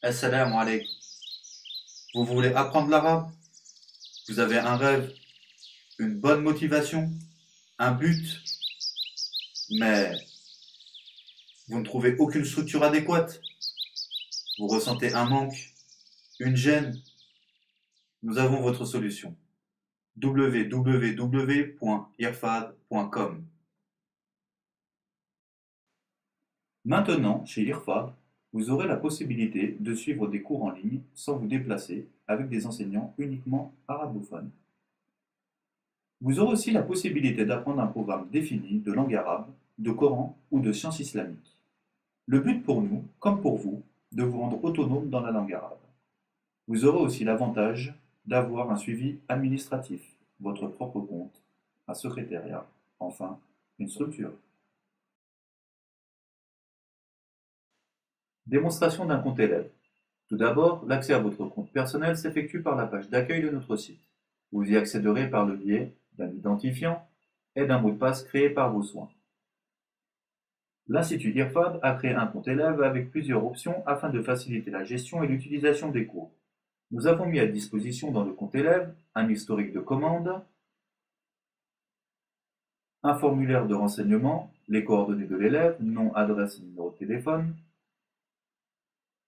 Assalamu alaikum. Vous voulez apprendre l'arabe? Vous avez un rêve, une bonne motivation, un but, mais vous ne trouvez aucune structure adéquate. Vous ressentez un manque, une gêne. Nous avons votre solution. www.irfad.com. Maintenant, chez IRFAD, vous aurez la possibilité de suivre des cours en ligne sans vous déplacer avec des enseignants uniquement arabophones. Vous aurez aussi la possibilité d'apprendre un programme défini de langue arabe, de Coran ou de sciences islamiques. Le but pour nous, comme pour vous, de vous rendre autonome dans la langue arabe. Vous aurez aussi l'avantage d'avoir un suivi administratif, votre propre compte, un secrétariat, enfin, une structure. Démonstration d'un compte élève. Tout d'abord, l'accès à votre compte personnel s'effectue par la page d'accueil de notre site. Vous y accéderez par le biais d'un identifiant et d'un mot de passe créé par vos soins. L'Institut IRFAD a créé un compte élève avec plusieurs options afin de faciliter la gestion et l'utilisation des cours. Nous avons mis à disposition dans le compte élève un historique de commandes, un formulaire de renseignement, les coordonnées de l'élève, nom, adresse et numéro de téléphone,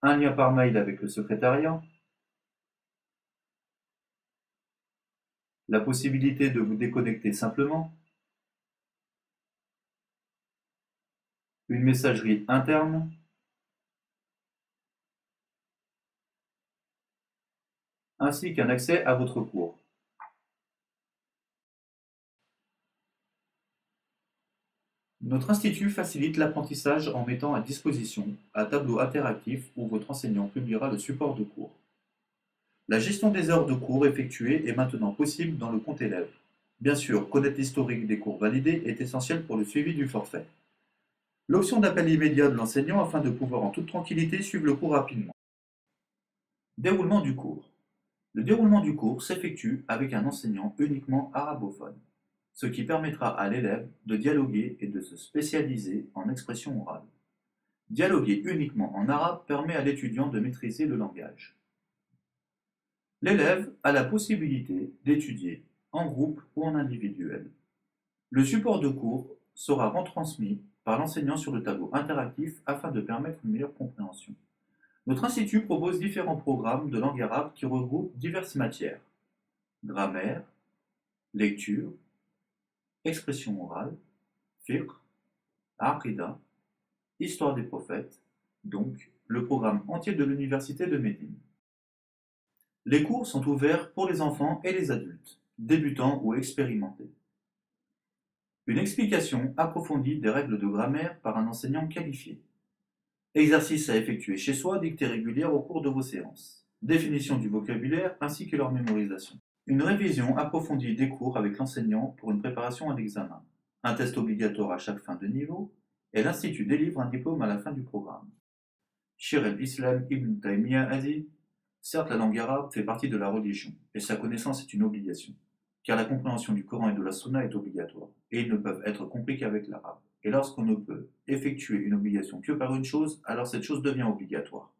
un lien par mail avec le secrétariat, la possibilité de vous déconnecter simplement, une messagerie interne, ainsi qu'un accès à votre cours. Notre institut facilite l'apprentissage en mettant à disposition un tableau interactif où votre enseignant publiera le support de cours. La gestion des heures de cours effectuées est maintenant possible dans le compte élève. Bien sûr, connaître l'historique des cours validés est essentiel pour le suivi du forfait. L'option d'appel immédiat de l'enseignant afin de pouvoir en toute tranquillité suivre le cours rapidement. Déroulement du cours. Le déroulement du cours s'effectue avec un enseignant uniquement arabophone, ce qui permettra à l'élève de dialoguer et de se spécialiser en expression orale. Dialoguer uniquement en arabe permet à l'étudiant de maîtriser le langage. L'élève a la possibilité d'étudier en groupe ou en individuel. Le support de cours sera retransmis par l'enseignant sur le tableau interactif afin de permettre une meilleure compréhension. Notre institut propose différents programmes de langue arabe qui regroupent diverses matières: grammaire, lecture, expression orale, fiqh, aqida, histoire des prophètes, donc le programme entier de l'université de Médine. Les cours sont ouverts pour les enfants et les adultes, débutants ou expérimentés. Une explication approfondie des règles de grammaire par un enseignant qualifié. Exercices à effectuer chez soi, dictée régulière au cours de vos séances. Définition du vocabulaire ainsi que leur mémorisation. Une révision approfondie des cours avec l'enseignant pour une préparation à l'examen. Un test obligatoire à chaque fin de niveau et l'Institut délivre un diplôme à la fin du programme. Cheikh el-Islam Ibn Taymiyyah a dit: certes, la langue arabe fait partie de la religion, et sa connaissance est une obligation, car la compréhension du Coran et de la Sunna est obligatoire, et ils ne peuvent être compris qu'avec l'arabe. Et lorsqu'on ne peut effectuer une obligation que par une chose, alors cette chose devient obligatoire.